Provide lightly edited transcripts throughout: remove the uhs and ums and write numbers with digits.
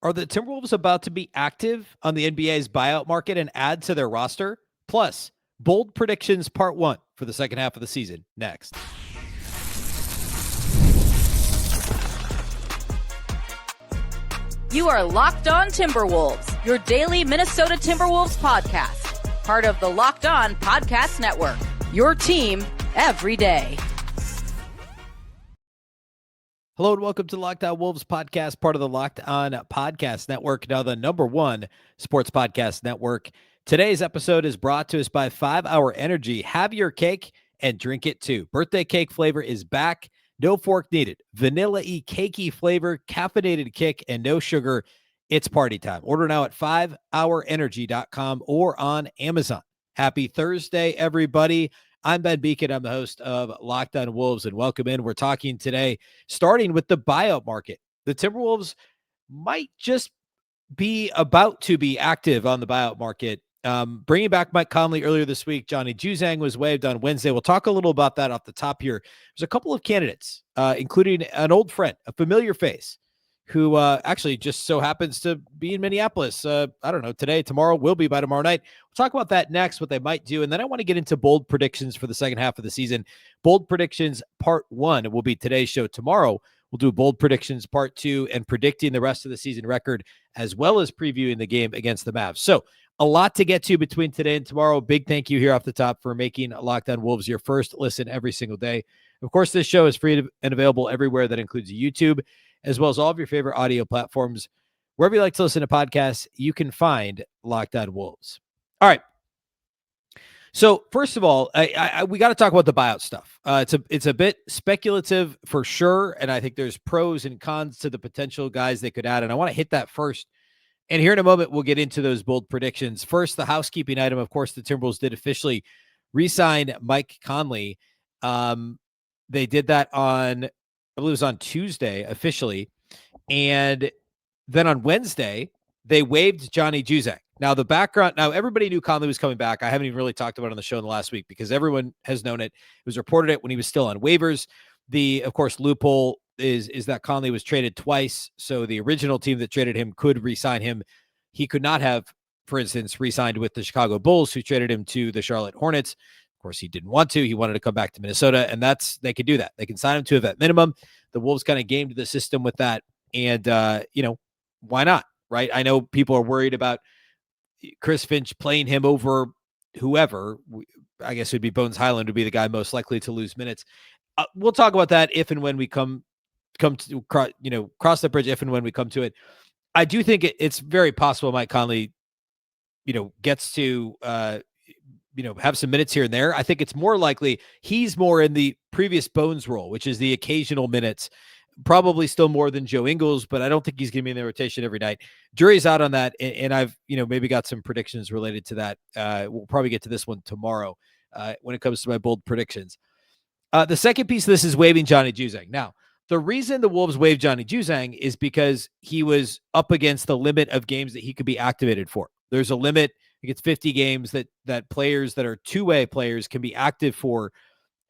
Are the Timberwolves about to be active on the NBA's buyout market and add to their roster? Plus, bold predictions part 1 for the second half of the season next. You are Locked On Timberwolves, your daily Minnesota Timberwolves podcast. Part of the Locked On Podcast Network, your team every day. Hello and welcome to Locked On Wolves podcast, part of the Locked On Podcast Network, now the #1 sports podcast network. Today's episode is brought to us by 5 Hour Energy. Have your cake and drink it too. Birthday cake flavor is back. No fork needed. Vanilla-y, cakey flavor, caffeinated kick, and no sugar. It's party time. Order now at 5hourenergy.com or on Amazon. Happy Thursday, everybody. I'm Ben Beecken. I'm the host of Locked On Wolves, and welcome in. We're talking today, starting with the buyout market. The Timberwolves might just be about to be active on the buyout market. Bringing back Mike Conley earlier this week, Johnny Juzang was waived on Wednesday. We'll talk a little about that off the top here. There's a couple of candidates, including an old friend, a familiar face, who actually just so happens to be in Minneapolis. I don't know, today, tomorrow, will be by tomorrow night. We'll talk about that next, what they might do. And then I want to get into bold predictions for the second half of the season. Bold predictions part 1 will be today's show. Tomorrow, we'll do bold predictions part 2 and predicting the rest of the season record, as well as previewing the game against the Mavs. So a lot to get to between today and tomorrow. Big thank you here off the top for making Locked On Wolves your first listen every single day. Of course, this show is free and available everywhere. That includes YouTube, as well as all of your favorite audio platforms. Wherever you like to listen to podcasts, you can find Locked On Wolves. All right. So first of all, we got to talk about the buyout stuff. It's a bit speculative for sure, and I think there's pros and cons to the potential guys they could add, and I want to hit that first. And here in a moment, we'll get into those bold predictions. First, the housekeeping item. Of course, the Timberwolves did officially re-sign Mike Conley. They did that on, I believe it was on Tuesday officially. And then on Wednesday, they waived Johnny Juzang. Now, the background, everybody knew Conley was coming back. I haven't even really talked about it on the show in the last week because everyone has known it. It was reported it when he was still on waivers. The, of course, loophole is that Conley was traded twice. So the original team that traded him could re-sign him. He could not have, for instance, re-signed with the Chicago Bulls, who traded him to the Charlotte Hornets. Of course, he didn't want to. He wanted to come back to Minnesota, and they could do that. They can sign him to a vet minimum. The Wolves kind of gamed the system with that, and why not, right? I know people are worried about Chris Finch playing him over whoever. I guess it would be Bones Highland would be the guy most likely to lose minutes. We'll talk about that if and when we come to cross the bridge, if and when we come to it. I do think it's very possible Mike Conley, gets to have some minutes here and there. I think it's more likely he's more in the previous Bones role, which is the occasional minutes, probably still more than Joe Ingles, but I don't think he's going to be in the rotation every night. Jury's out on that. And I've, maybe got some predictions related to that. We'll probably get to this one tomorrow when it comes to my bold predictions. The second piece of this is waiving Johnny Juzang. Now, the reason the Wolves waived Johnny Juzang is because he was up against the limit of games that he could be activated for. There's a limit. I think it's 50 games that players that are two-way players can be active for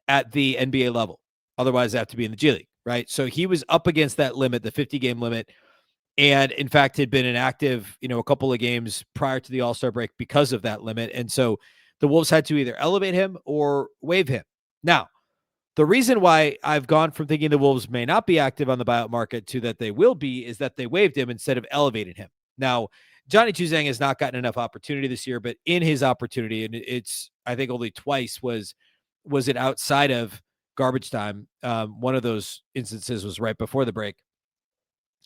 at the NBA level. Otherwise, they have to be in the G League, right? So he was up against that limit, the 50-game limit, and in fact had been inactive, a couple of games prior to the All-Star break because of that limit. And so the Wolves had to either elevate him or waive him. Now, the reason why I've gone from thinking the Wolves may not be active on the buyout market to that they will be is that they waived him instead of elevating him. Now, Johnny Juzang has not gotten enough opportunity this year, but in his opportunity, and it's, I think only twice was it outside of garbage time. One of those instances was right before the break.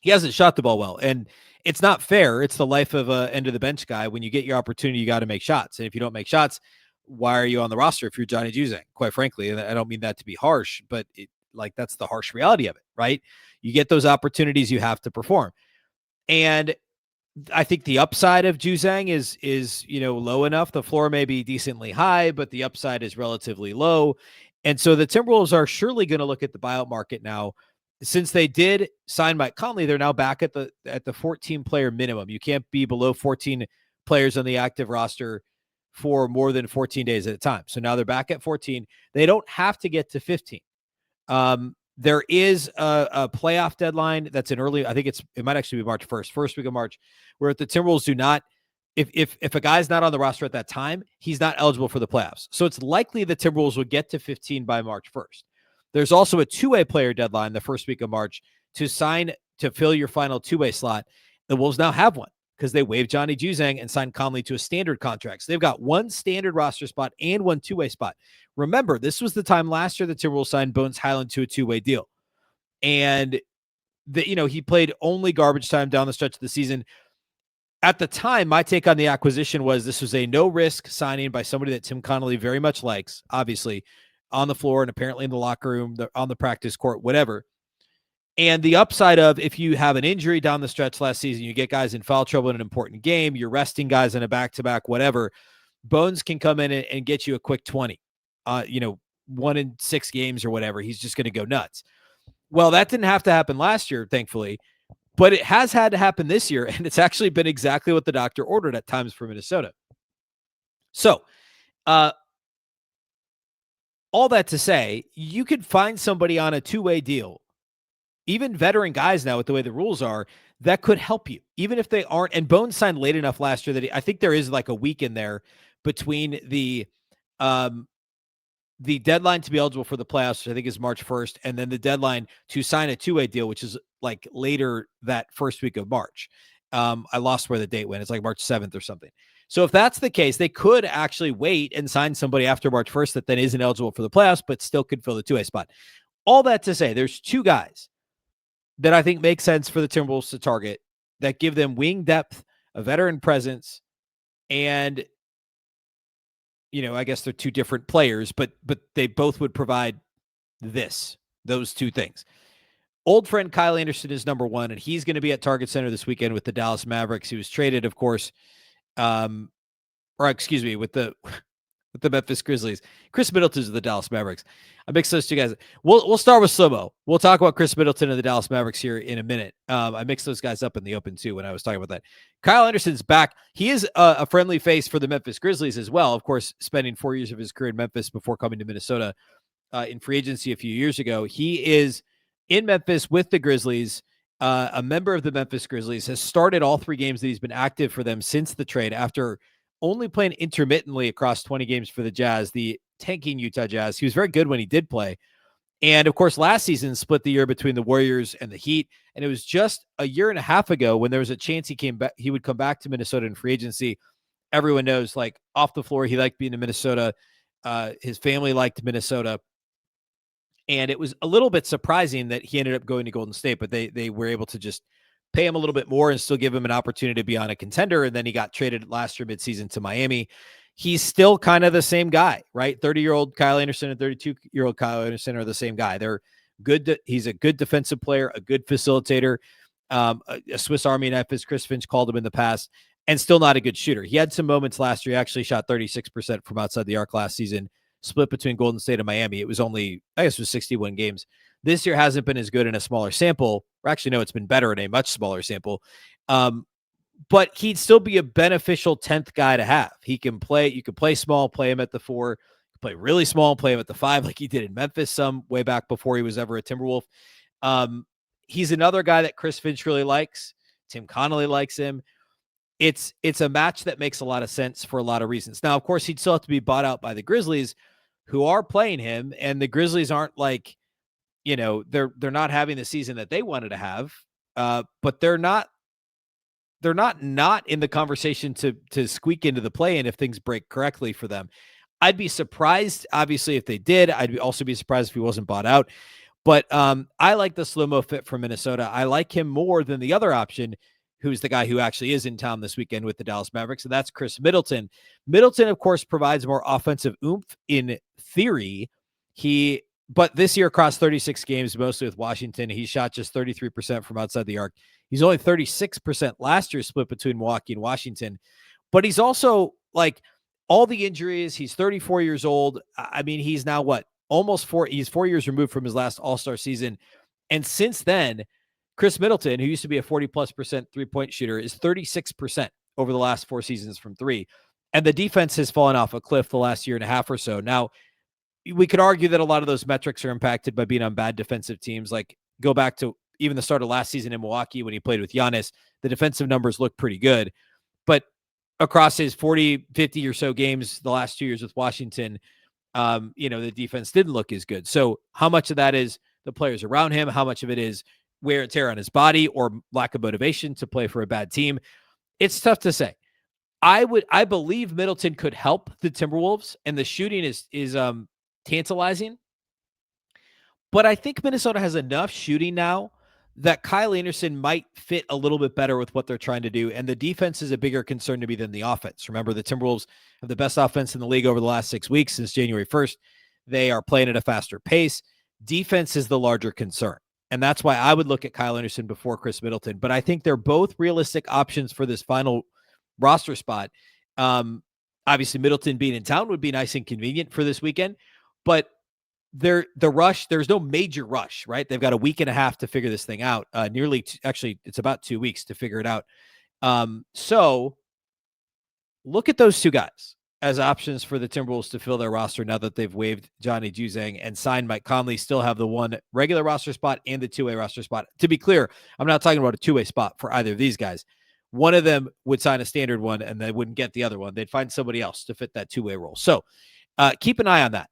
He hasn't shot the ball well, and it's not fair. It's the life of a end of the bench guy. When you get your opportunity, you got to make shots. And if you don't make shots, why are you on the roster if you're Johnny Juzang? Quite frankly, and I don't mean that to be harsh, but that's the harsh reality of it, right? You get those opportunities, you have to perform. And I think the upside of Juzang is low enough. The floor may be decently high, but the upside is relatively low. And so the Timberwolves are surely going to look at the buyout market now. Since they did sign Mike Conley, they're now back at the 14-player minimum. You can't be below 14 players on the active roster for more than 14 days at a time. So now they're back at 14. They don't have to get to 15. There is a playoff deadline that's in early. I think it might actually be March 1st, first week of March, where if the Timberwolves do not, if a guy's not on the roster at that time, he's not eligible for the playoffs. So it's likely the Timberwolves would get to 15 by March 1st. There's also a two-way player deadline the first week of March to fill your final two-way slot. The Wolves now have one because they waived Waiving Juzang and signed Conley to a standard contract. So they've got one standard roster spot and one two-way spot. Remember, this was the time last year the Timberwolves signed Bones Hyland to a two-way deal. And he played only garbage time down the stretch of the season. At the time, my take on the acquisition was this was a no-risk signing by somebody that Tim Connolly very much likes, obviously, on the floor and apparently in the locker room, on the practice court, whatever. And the upside of if you have an injury down the stretch last season, you get guys in foul trouble in an important game, you're resting guys in a back-to-back, whatever, Bones can come in and get you a quick 20, 1 in 6 games or whatever. He's just going to go nuts. Well, that didn't have to happen last year, thankfully, but it has had to happen this year, and it's actually been exactly what the doctor ordered at times for Minnesota. So, all that to say, you could find somebody on a two-way deal, even veteran guys now with the way the rules are, that could help you, even if they aren't. And Bones signed late enough last year that I think there is like a week in there between the deadline to be eligible for the playoffs, which I think is March 1st, and then the deadline to sign a two-way deal, which is like later that first week of March. I lost where the date went. It's like March 7th or something. So if that's the case, they could actually wait and sign somebody after March 1st that then isn't eligible for the playoffs, but still could fill the two-way spot. All that to say, there's two guys that I think make sense for the Timberwolves to target that give them wing depth, a veteran presence, and I guess they're two different players, but they both would provide those two things. Old friend Kyle Anderson is number one, and he's going to be at Target Center this weekend with the Dallas Mavericks. He was traded, of course, with the Memphis Grizzlies. Khris Middleton's of the Dallas Mavericks. I mixed those two guys. We'll start with slow-mo. We'll talk about Khris Middleton and the Dallas Mavericks here in a minute. I mixed those guys up in the open too when I was talking about that. Kyle Anderson's back. He is a friendly face for the Memphis Grizzlies as well. Of course, spending 4 years of his career in Memphis before coming to Minnesota in free agency a few years ago. He is in Memphis with the Grizzlies. A member of the Memphis Grizzlies, has started all 3 games that he's been active for them since the trade after only playing intermittently across 20 games for the Jazz, the tanking Utah Jazz. He was very good when he did play. And of course, last season split the year between the Warriors and the Heat. And it was just a year and a half ago when there was a chance he would come back to Minnesota in free agency. Everyone knows, like, off the floor, he liked being in Minnesota. His family liked Minnesota. And it was a little bit surprising that he ended up going to Golden State, but they were able to just pay him a little bit more and still give him an opportunity to be on a contender. And then he got traded last year midseason to Miami. He's still kind of the same guy, right? 30-year-old Kyle Anderson and 32-year-old Kyle Anderson are the same guy. They're good. He's a good defensive player, a good facilitator, a Swiss Army knife, as Chris Finch called him in the past, and still not a good shooter. He had some moments last year. He actually shot 36% from outside the arc last season, split between Golden State and Miami. It was only, I guess it was 61 games. This year hasn't been as good in a smaller sample. Or actually, no, it's been better in a much smaller sample. But he'd still be a beneficial 10th guy to have. He can play. You could play small, play him at the 4, play really small, play him at the 5, like he did in Memphis some way back before he was ever a Timberwolf. He's another guy that Chris Finch really likes. Tim Connolly likes him. It's a match that makes a lot of sense for a lot of reasons. Now, of course, he'd still have to be bought out by the Grizzlies, who are playing him, and the Grizzlies aren't like, they're not having the season that they wanted to have, but they're not in the conversation to squeak into the play-in if things break correctly for them. I'd be surprised, obviously, if they did. I'd also be surprised if he wasn't bought out. But I like the slow-mo fit from Minnesota. I like him more than the other option, who's the guy who actually is in town this weekend with the Dallas Mavericks, and that's Khris Middleton. Middleton, of course, provides more offensive oomph in theory. But this year across 36 games, mostly with Washington, he shot just 33% from outside the arc. He's only 36% last year split between Milwaukee and Washington. But he's also, like, all the injuries. He's 34 years old. I mean, he's now he's 4 years removed from his last All-Star season. And since then, Khris Middleton, who used to be a 40+% three-point shooter, is 36% over the last 4 seasons from 3. And the defense has fallen off a cliff the last year and a half or so. Now, we could argue that a lot of those metrics are impacted by being on bad defensive teams. Like, go back to even the start of last season in Milwaukee when he played with Giannis, the defensive numbers look pretty good. But across his 40, 50 or so games the last 2 years with Washington, the defense didn't look as good. So how much of that is the players around him? How much of it is wear and tear on his body or lack of motivation to play for a bad team? It's tough to say. I believe Middleton could help the Timberwolves, and the shooting is tantalizing. But I think Minnesota has enough shooting now that Kyle Anderson might fit a little bit better with what they're trying to do. And the defense is a bigger concern to me than the offense. Remember, the Timberwolves have the best offense in the league over the last 6 weeks since January 1st. They are playing at a faster pace. Defense is the larger concern. And that's why I would look at Kyle Anderson before Khris Middleton. But I think they're both realistic options for this final roster spot. Obviously, Middleton being in town would be nice and convenient for this weekend. But there's no major rush, right? They've got a week and a half to figure this thing out. It's about 2 weeks to figure it out. So look at those two guys as options for the Timberwolves to fill their roster now that they've waived Johnny Juzang and signed Mike Conley. Still have the one regular roster spot and the two-way roster spot. To be clear, I'm not talking about a two-way spot for either of these guys. One of them would sign a standard one and they wouldn't get the other one. They'd find somebody else to fit that two-way role. So keep an eye on that.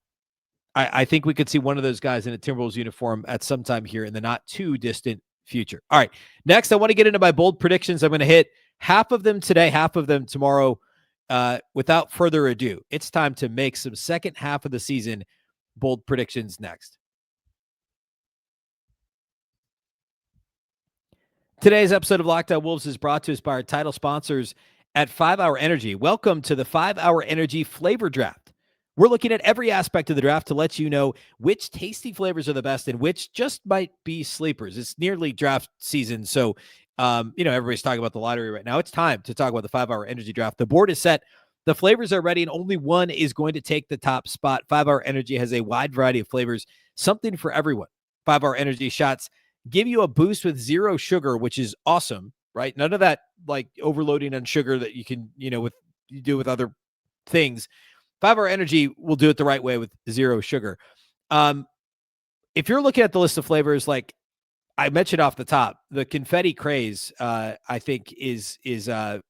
I think we could see one of those guys in a Timberwolves uniform at some time here in the not too distant future. All right. Next, I want to get into my bold predictions. I'm going to hit half of them today, half of them tomorrow. Without further ado, it's time to make some second half of the season bold predictions next. Today's episode of Locked On Wolves is brought to us by our title sponsors at 5 Hour Energy. Welcome to the 5 Hour Energy Flavor Draft. We're looking at every aspect of the draft to let you know which tasty flavors are the best and which just might be sleepers. It's nearly draft season, so everybody's talking about the lottery right now. It's time to talk about the 5 Hour Energy Draft. The board is set. The flavors are ready, and only one is going to take the top spot. 5 Hour Energy has a wide variety of flavors, something for everyone. 5 Hour Energy shots give you a boost with zero sugar, which is awesome, right? None of that like overloading on sugar that you can, you do with other things. 5 Hour Energy will do it the right way with zero sugar. If you're looking at the list of flavors, like I mentioned off the top, the confetti craze, I think is a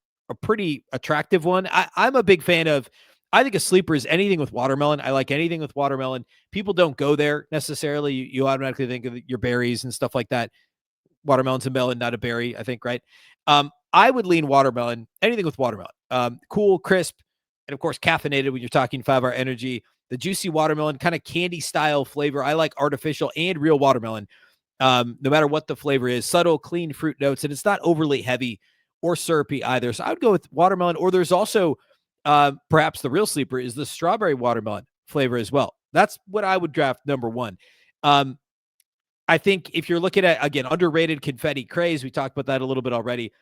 pretty attractive one. I'm a big fan of, I think a sleeper is anything with watermelon. I like anything with watermelon. People don't go there necessarily. You automatically think of your berries and stuff like that. Watermelon's a melon, not a berry, I think, right? I would lean watermelon, anything with watermelon. Cool, crisp, and of course, caffeinated when you're talking 5 Hour Energy. The juicy watermelon, kind of candy style flavor. I like artificial and real watermelon. No matter what the flavor is, subtle, clean fruit notes, and it's not overly heavy or syrupy either. So I would go with watermelon, or there's also perhaps the real sleeper is the strawberry watermelon flavor as well. That's what I would draft number one. I think if you're looking at, again, underrated confetti craze, we talked about that a little bit already.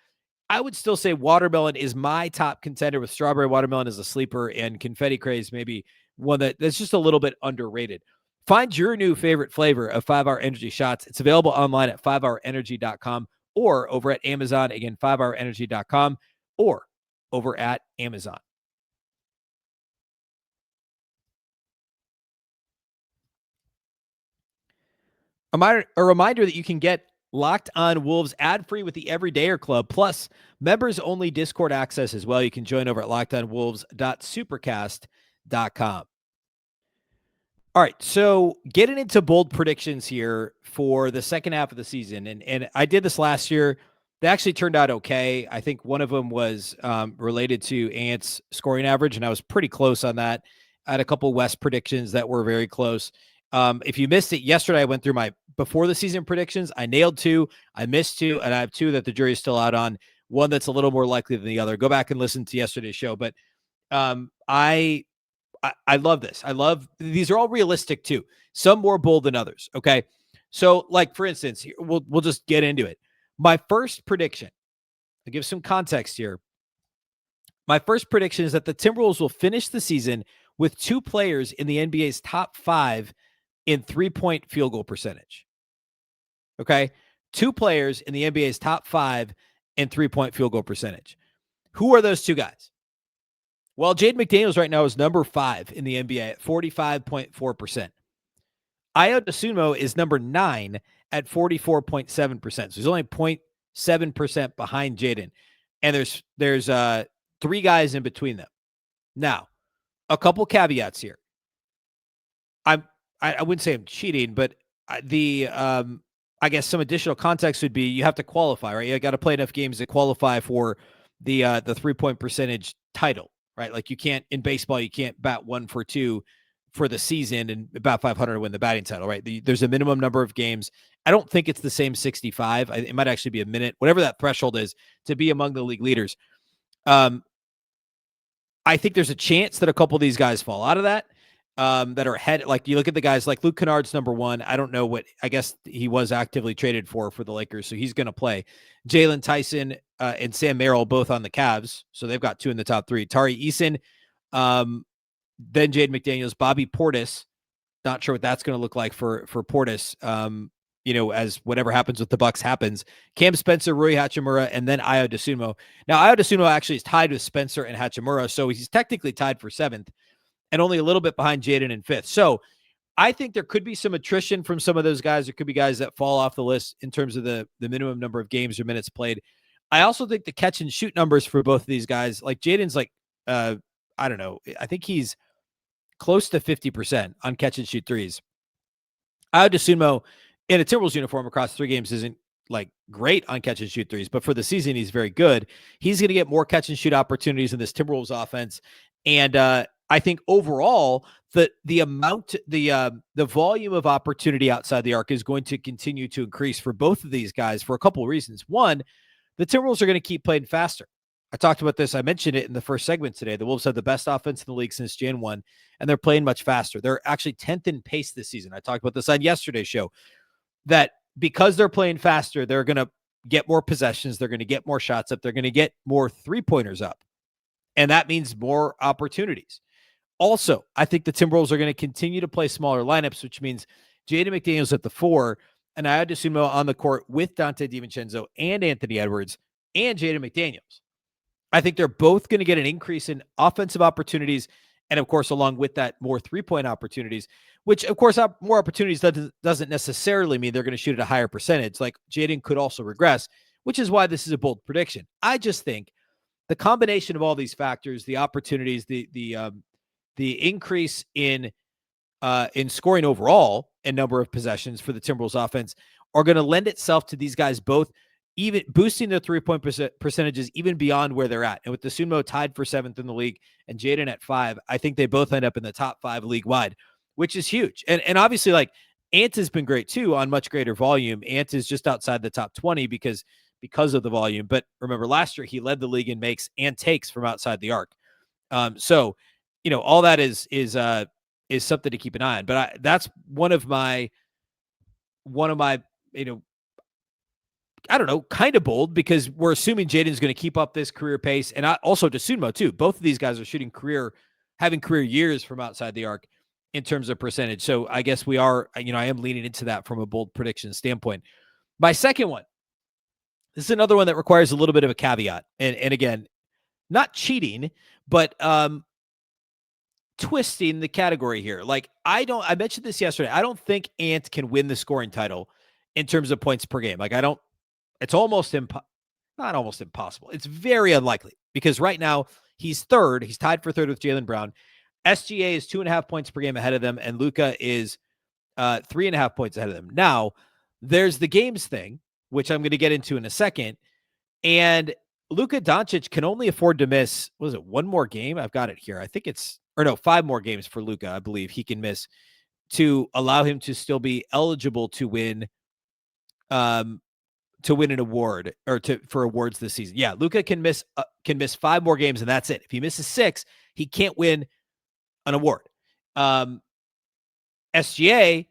I would still say watermelon is my top contender, with strawberry watermelon as a sleeper and confetti craze maybe one that's just a little bit underrated. Find your new favorite flavor of 5 Hour Energy shots. It's available online at 5hourenergy.com or over at Amazon. Again, 5hourenergy.com or over at Amazon. A reminder that you can get Locked On Wolves ad-free with the Everydayer Club, plus members-only Discord access as well. You can join over at lockedonwolves.supercast.com. All right, so getting into bold predictions here for the second half of the season, and I did this last year. They actually turned out okay. I think one of them was related to Ant's scoring average, and I was pretty close on that. I had a couple West predictions that were very close. If you missed it yesterday, I went through my before the season predictions. I nailed 2, I missed 2, and I have 2 that the jury's still out on. One that's a little more likely than the other. Go back and listen to yesterday's show. But I love this. I love, these are all realistic too. Some more bold than others. Okay. So like, for instance, we'll just get into it. My first prediction, I'll give some context here. My first prediction is that the Timberwolves will finish the season with 2 players in the NBA's top 5 in 3-point field goal percentage. Okay. 2 players in the NBA's top 5 in 3-point field goal percentage. Who are those 2 guys? Well, Jaden McDaniels right now is number 5 in the NBA at 45.4%. Ayo Dosunmu is number 9 at 44.7%. So he's only 0.7% behind Jaden. And there's 3 guys in between them. Now, a couple caveats here. I wouldn't say I'm cheating, but I guess some additional context would be you have to qualify, right? You got to play enough games to qualify for the 3-point percentage title, right? Like you can't in baseball, you can't bat 1 for 2 for the season and bat 500 to win the batting title, right? There's a minimum number of games. I don't think it's the same 65. It might actually be a minute, whatever that threshold is to be among the league leaders. I think there's a chance that a couple of these guys fall out of that. That are ahead. Like you look at the guys like Luke Kennard's number 1. I don't know what, I guess he was actively traded for the Lakers, so he's going to play. Jalen Tyson and Sam Merrill both on the Cavs, so they've got 2 in the top 3. Tari Eason, then Jaden McDaniels, Bobby Portis. Not sure what that's going to look like for Portis. As whatever happens with the Bucks happens. Cam Spencer, Rui Hachimura, and then Ayo Dosunmu. Now, Ayo Dosunmu actually is tied with Spencer and Hachimura, so he's technically tied for 7th. And only a little bit behind Jaden in 5th. So I think there could be some attrition from some of those guys. There could be guys that fall off the list in terms of the minimum number of games or minutes played. I also think the catch and shoot numbers for both of these guys, like Jaden's like, I don't know. I think he's close to 50% on catch and shoot threes. Ayo Dosunmu in a Timberwolves uniform across 3 games isn't like great on catch and shoot threes, but for the season, he's very good. He's going to get more catch and shoot opportunities in this Timberwolves offense. And, I think overall the volume of opportunity outside the arc is going to continue to increase for both of these guys for a couple of reasons. One, the Timberwolves are going to keep playing faster. I talked about this. I mentioned it in the first segment today. The Wolves have the best offense in the league since Jan 1, and they're playing much faster. They're actually 10th in pace this season. I talked about this on yesterday's show, that because they're playing faster, they're going to get more possessions. They're going to get more shots up. They're going to get more 3-pointers up. And that means more opportunities. Also, I think the Timberwolves are going to continue to play smaller lineups, which means Jaden McDaniels at the 4 and Ayo Dosunmu on the court with Dante DiVincenzo and Anthony Edwards and Jaden McDaniels. I think they're both going to get an increase in offensive opportunities and, of course, along with that, more 3-point opportunities, which, of course, more opportunities doesn't necessarily mean they're going to shoot at a higher percentage. Like Jaden could also regress, which is why this is a bold prediction. I just think the combination of all these factors, the opportunities, the increase in scoring overall and number of possessions for the Timberwolves offense are going to lend itself to these guys both even boosting their 3-point percentages even beyond where they're at. And with Dosunmu tied for 7th in the league and Jaden at 5, I think they both end up in the top 5 league wide, which is huge. And obviously, like, Ant has been great too on much greater volume. Ant is just outside the top 20 because of the volume. But remember, last year he led the league in makes and takes from outside the arc. So all that is something to keep an eye on. But that's one of my, I don't know, kind of bold, because we're assuming Jaden's going to keep up this career pace, and also Dosunmu too. Both of these guys are having career years from outside the arc in terms of percentage. So I guess we are, I am leaning into that from a bold prediction standpoint. My second one, this is another one that requires a little bit of a caveat, and again, not cheating, but twisting the category here. Like, I mentioned this yesterday. I don't think Ant can win the scoring title in terms of points per game. Like, it's almost not almost impossible. It's very unlikely, because right now he's 3rd. He's tied for 3rd with Jaylen Brown. SGA is 2.5 points per game ahead of them, and Luka is 3.5 points ahead of them. Now, there's the games thing, which I'm going to get into in a second. And Luka Doncic can only afford to miss, one more game? I've got it here. I think 5 more games for Luka, I believe he can miss to allow him to still be eligible to win an award, or for awards this season. Yeah, Luka can miss 5 more games, and that's it. If he misses 6, he can't win an award. SGA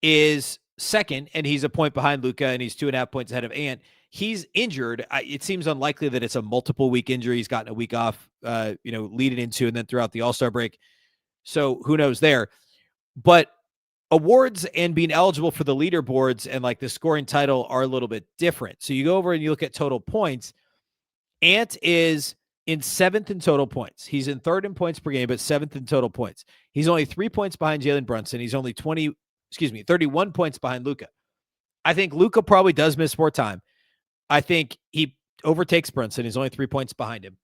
is 2nd, and he's a point behind Luka, and he's 2.5 points ahead of Ant. He's injured. It seems unlikely that it's a multiple week injury. He's gotten a week off, leading into and then throughout the All-Star break. So who knows there? But awards and being eligible for the leaderboards and like the scoring title are a little bit different. So you go over and you look at total points. Ant is in 7th in total points. He's in 3rd in points per game, but 7th in total points. He's only 3 points behind Jalen Brunson. He's only 31 points behind Luka. I think Luka probably does miss more time. I think he overtakes Brunson. He's only 3 points behind him.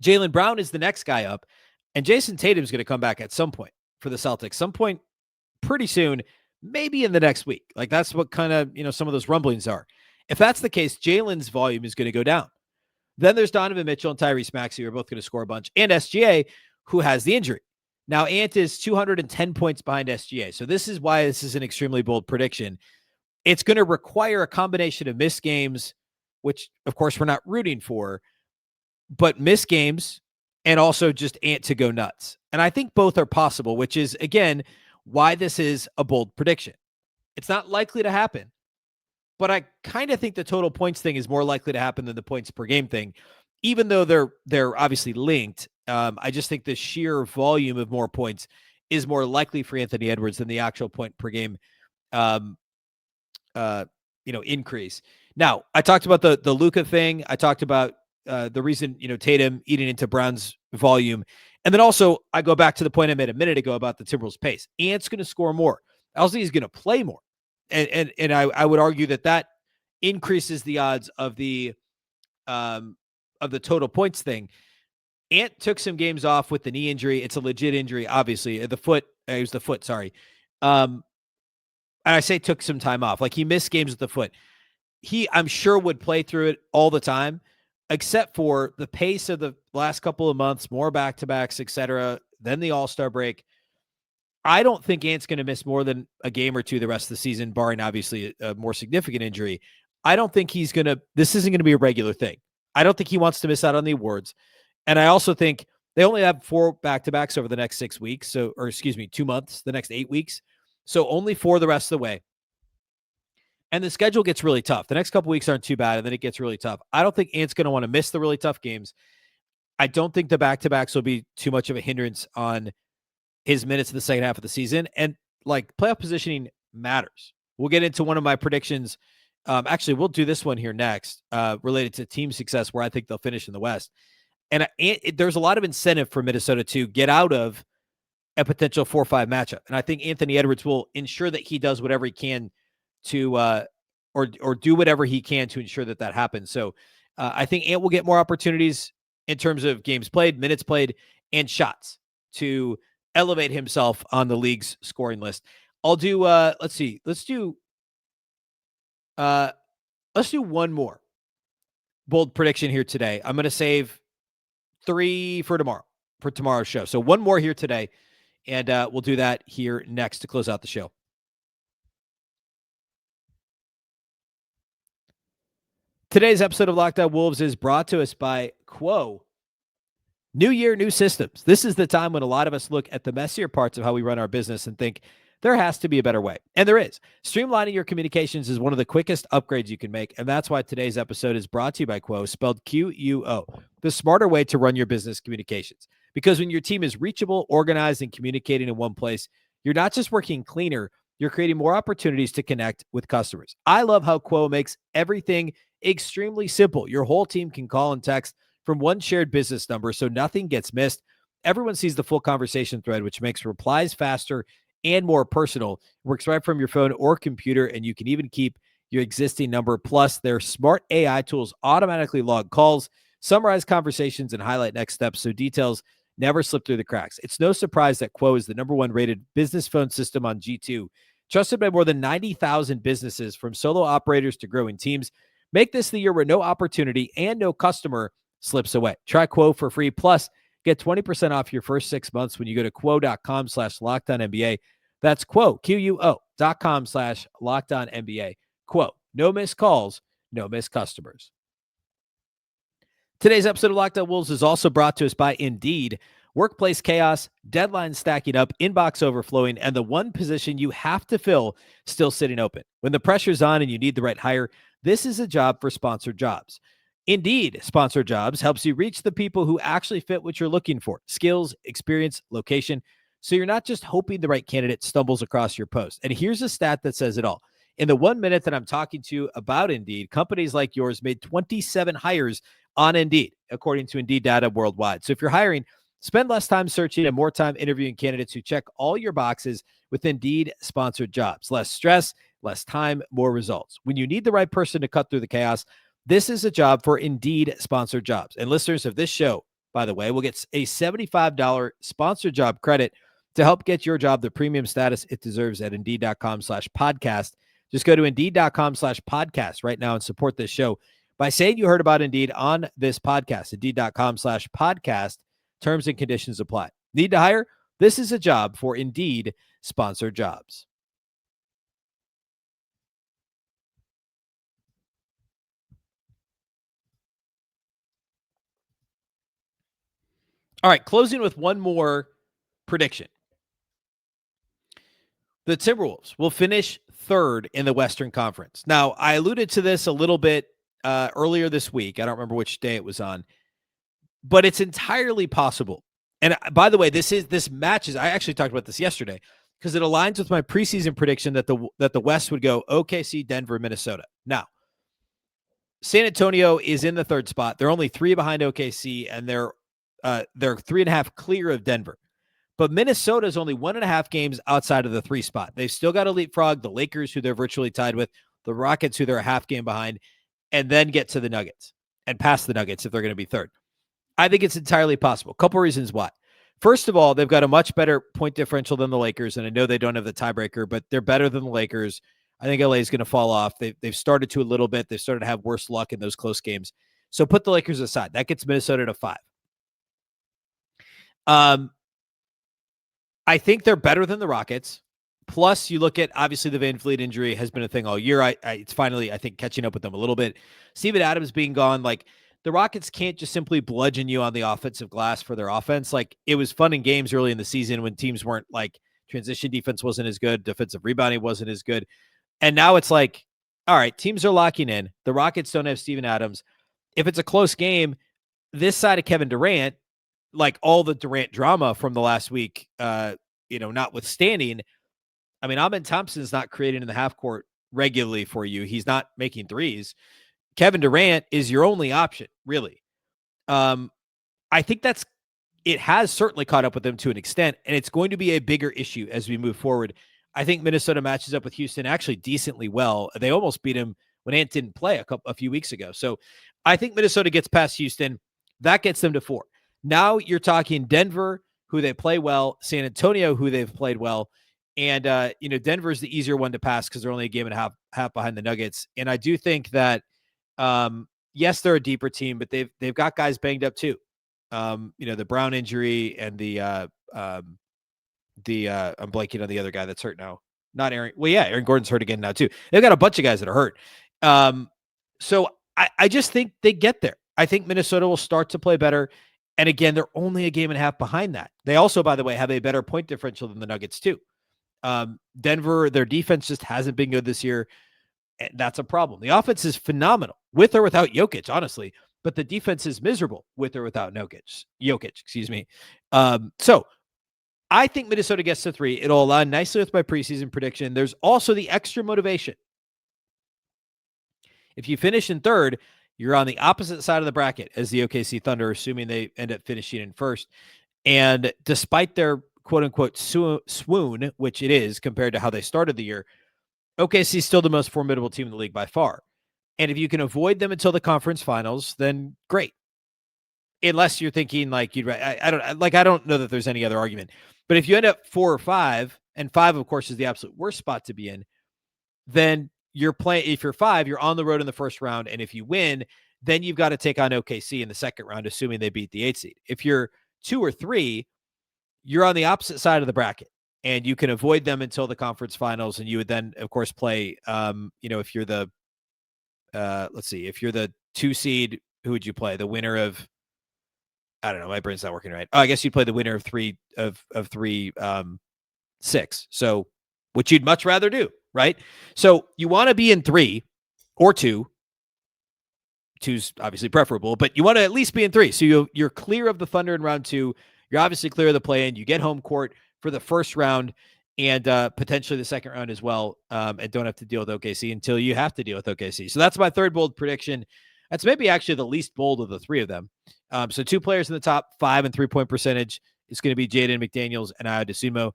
Jaylen Brown is the next guy up, and Jason Tatum's going to come back at some point for the Celtics. Some point pretty soon, maybe in the next week. Like, that's what kind of, some of those rumblings are. If that's the case, Jalen's volume is going to go down. Then there's Donovan Mitchell and Tyrese Maxey, who are both going to score a bunch, and SGA, who has the injury. Now, Ant is 210 points behind SGA. So this is why this is an extremely bold prediction. It's going to require a combination of missed games, which, of course, we're not rooting for, but missed games and also just Ant to go nuts. And I think both are possible, which is, again, why this is a bold prediction. It's not likely to happen, but I kind of think the total points thing is more likely to happen than the points per game thing, even though they're obviously linked. I just think the sheer volume of more points is more likely for Anthony Edwards than the actual point per game increase. Now, I talked about the Luka thing. I talked about the reason, Tatum eating into Brown's volume. And then also I go back to the point I made a minute ago about the Timberwolves pace. Ant's going to score more. LZ is going to play more. And I would argue that increases the odds of the total points thing. Ant took some games off with the knee injury. It's a legit injury, obviously. It was the foot, sorry. And I say took some time off. Like, he missed games with the foot. I'm sure would play through it all the time, except for the pace of the last couple of months, more back-to-backs, etc., then the All-Star break. I don't think Ant's going to miss more than a game or two the rest of the season, barring obviously a more significant injury. I don't think this isn't going to be a regular thing. I don't think he wants to miss out on the awards. And I also think they only have 4 back-to-backs over the next 6 weeks. 2 months, the next 8 weeks. So only 4 the rest of the way. And the schedule gets really tough. The next couple weeks aren't too bad, and then it gets really tough. I don't think Ant's going to want to miss the really tough games. I don't think the back-to-backs will be too much of a hindrance on his minutes in the second half of the season. And playoff positioning matters. We'll get into one of my predictions. Actually, we'll do this one here next, related to team success, where I think they'll finish in the West. And there's a lot of incentive for Minnesota to get out of a potential 4-5 matchup. And I think Anthony Edwards will ensure that he does whatever he can to, or do whatever he can to ensure that happens. So I think Ant will get more opportunities in terms of games played, minutes played, and shots to elevate himself on the league's scoring list. I'll do, let's do one more bold prediction here today. I'm going to save 3 for tomorrow's show. So one more here today, and we'll do that here next to close out the show. Today's episode of Locked On Wolves is brought to us by Quo. New year, new systems. This is the time when a lot of us look at the messier parts of how we run our business and think there has to be a better way. And there is. Streamlining your communications is one of the quickest upgrades you can make. And that's why today's episode is brought to you by Quo, spelled Quo, the smarter way to run your business communications. Because when your team is reachable, organized, and communicating in one place, you're not just working cleaner, you're creating more opportunities to connect with customers. I love how Quo makes everything extremely simple. Your whole team can call and text from one shared business number, so nothing gets missed. Everyone sees the full conversation thread, which makes replies faster and more personal. It works right from your phone or computer, and you can even keep your existing number. Plus, their smart AI tools automatically log calls, summarize conversations, and highlight next steps, so details never slip through the cracks. It's no surprise that Quo is the #1 rated business phone system on G2, trusted by more than 90,000 businesses, from solo operators to growing teams. Make this the year where no opportunity and no customer slips away. Try Quo for free. Plus, get 20% off your first 6 months when you go to quo.com/LockedOnNBA. That's Quo, QUO.com/LockedOnNBA. Quo, no missed calls, no missed customers. Today's episode of Locked On Wolves is also brought to us by Indeed. Workplace chaos, deadlines stacking up, inbox overflowing, and the one position you have to fill still sitting open. When the pressure's on and you need the right hire, this is a job for sponsored jobs. Indeed, Sponsored Jobs helps you reach the people who actually fit what you're looking for: skills, experience, location. So you're not just hoping the right candidate stumbles across your post. And here's a stat that says it all. In the 1 minute that I'm talking to you about Indeed, companies like yours made 27 hires on Indeed, according to Indeed data worldwide. So if you're hiring, spend less time searching and more time interviewing candidates who check all your boxes with Indeed sponsored jobs. Less stress, less time, more results. When you need the right person to cut through the chaos, this is a job for Indeed sponsored jobs. And listeners of this show, by the way, will get a $75 sponsored job credit to help get your job the premium status it deserves at Indeed.com/podcast. Just go to Indeed.com/podcast right now and support this show by saying you heard about Indeed on this podcast. Indeed.com/podcast. Terms and conditions apply. Need to hire? This is a job for Indeed sponsored jobs. All right, closing with one more prediction. The Timberwolves will finish third in the Western Conference. Now, I alluded to this a little bit earlier this week. I don't remember which day it was on, but it's entirely possible. And by the way, this matches. I actually talked about this yesterday because it aligns with my preseason prediction that the West would go OKC, Denver, Minnesota. Now, San Antonio is in the third spot. They're only 3 behind OKC, and they're 3.5 clear of Denver. But Minnesota is only 1.5 games outside of the 3 spot. They've still got to leapfrog the Lakers, who they're virtually tied with, the Rockets, who they're a half game behind, and then get to the Nuggets and pass the Nuggets if they're going to be third. I think it's entirely possible. A couple reasons why. First of all, they've got a much better point differential than the Lakers, and I know they don't have the tiebreaker, but they're better than the Lakers. I think LA is going to fall off. They've started to a little bit. They've started to have worse luck in those close games. So put the Lakers aside. That gets Minnesota to 5. I think they're better than the Rockets. Plus, you look at, obviously, the Van Vliet injury has been a thing all year. It's finally, I think, catching up with them a little bit. Steven Adams being gone, like, the Rockets can't just simply bludgeon you on the offensive glass for their offense. Like, it was fun in games early in the season when teams weren't, like, transition defense wasn't as good, defensive rebounding wasn't as good. And now it's like, all right, teams are locking in. The Rockets don't have Steven Adams. If it's a close game, this side of Kevin Durant, like all the Durant drama from the last week, notwithstanding, I mean, Amen Thompson's not creating in the half court regularly for you. He's not making threes. Kevin Durant is your only option, really. I think it has certainly caught up with them to an extent, and it's going to be a bigger issue as we move forward. I think Minnesota matches up with Houston actually decently well. They almost beat him when Ant didn't play a few weeks ago. So I think Minnesota gets past Houston. That gets them to 4. Now you're talking Denver, who they play well, San Antonio, who they've played well. And, Denver is the easier one to pass because they're only a game and a half behind the Nuggets. And I do think that, yes, they're a deeper team, but they've got guys banged up too. The Brown injury and I'm blanking on the other guy that's hurt now. Not Aaron. Well, yeah, Aaron Gordon's hurt again now too. They've got a bunch of guys that are hurt. So I just think they get there. I think Minnesota will start to play better. And again, they're only a game and a half behind that. They also, by the way, have a better point differential than the Nuggets too. Denver, their defense just hasn't been good this year. And that's a problem. The offense is phenomenal with or without Jokic, honestly, but the defense is miserable with or without Jokic, excuse me. So I think Minnesota gets to 3. It'll align nicely with my preseason prediction. There's also the extra motivation. If you finish in third, you're on the opposite side of the bracket as the OKC Thunder, assuming they end up finishing in first. And despite their quote-unquote swoon, which it is compared to how they started the year, OKC is still the most formidable team in the league by far. And if you can avoid them until the conference finals, then great. Unless you're thinking like I don't know that there's any other argument. But if you end up 4 or 5, and 5, of course, is the absolute worst spot to be in, then you're playing. If you're 5, you're on the road in the first round, and if you win, then you've got to take on OKC in the second round, assuming they beat the 8 seed. If you're 2 or 3, you're on the opposite side of the bracket, and you can avoid them until the conference finals, and you would then, of course, play. If you're the, if you're the 2 seed, who would you play? The winner of, I don't know, my brain's not working right. Oh, I guess you'd play the winner of 3 6. So, which you'd much rather do, right? So you want to be in 3 or 2. 2's obviously preferable, but you want to at least be in 3. So you're clear of the Thunder in round 2. You're obviously clear of the play-in. You get home court for the first round, and potentially the second round as well, and don't have to deal with OKC until you have to deal with OKC. So that's my third bold prediction. That's maybe actually the least bold of the three of them. So two players in the top 5 and 3-point percentage is going to be Jaden McDaniels and Ayo Dosunmu.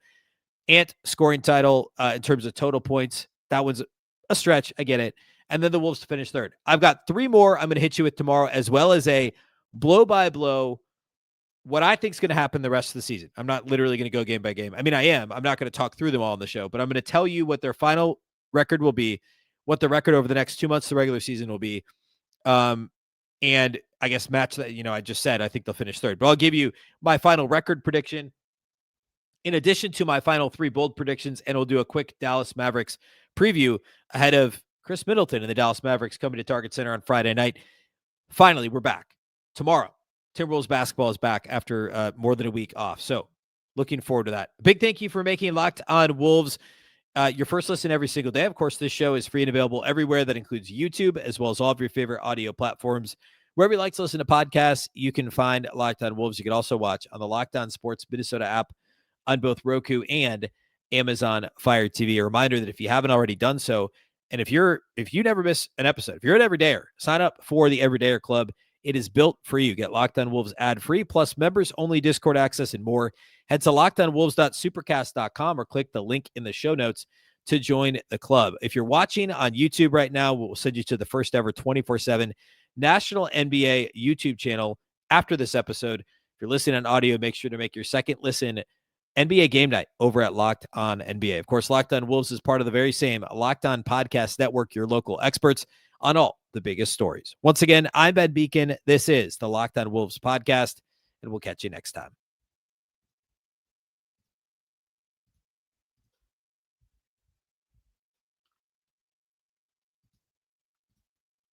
Ant scoring title in terms of total points. That one's a stretch. I get it. And then the Wolves to finish third. I've got 3 more I'm going to hit you with tomorrow, as well as a blow-by-blow what I think is going to happen the rest of the season. I'm not literally going to go game by game. I mean, I am. I'm not going to talk through them all on the show, but I'm going to tell you what their final record will be, what the record over the next 2 months of the regular season will be. And I guess match that, I just said, I think they'll finish third, but I'll give you my final record prediction in addition to my final 3 bold predictions, and we'll do a quick Dallas Mavericks preview ahead of Khris Middleton and the Dallas Mavericks coming to Target Center on Friday night. Finally, we're back tomorrow. Timberwolves basketball is back after more than a week off. So looking forward to that. Big thank you for making Locked On Wolves your first listen every single day. Of course, this show is free and available everywhere. That includes YouTube, as well as all of your favorite audio platforms. Wherever you like to listen to podcasts, you can find Locked On Wolves. You can also watch on the Locked On Sports Minnesota app on both Roku and Amazon Fire TV. A reminder that if you haven't already done so, and if you never miss an episode, if you're an everydayer, sign up for the Everydayer Club. It is built for you. Get Locked On Wolves ad-free, plus members-only Discord access and more. Head to lockedonwolves.supercast.com or click the link in the show notes to join the club. If you're watching on YouTube right now, we'll send you to the first ever 24/7 National NBA YouTube channel after this episode. If you're listening on audio, make sure to make your second listen NBA Game Night over at Locked On NBA. Of course, Locked On Wolves is part of the very same Locked On Podcast Network, your local experts on all the biggest stories. Once again, I'm Ben Beecken. This is the Locked On Wolves podcast, and we'll catch you next time.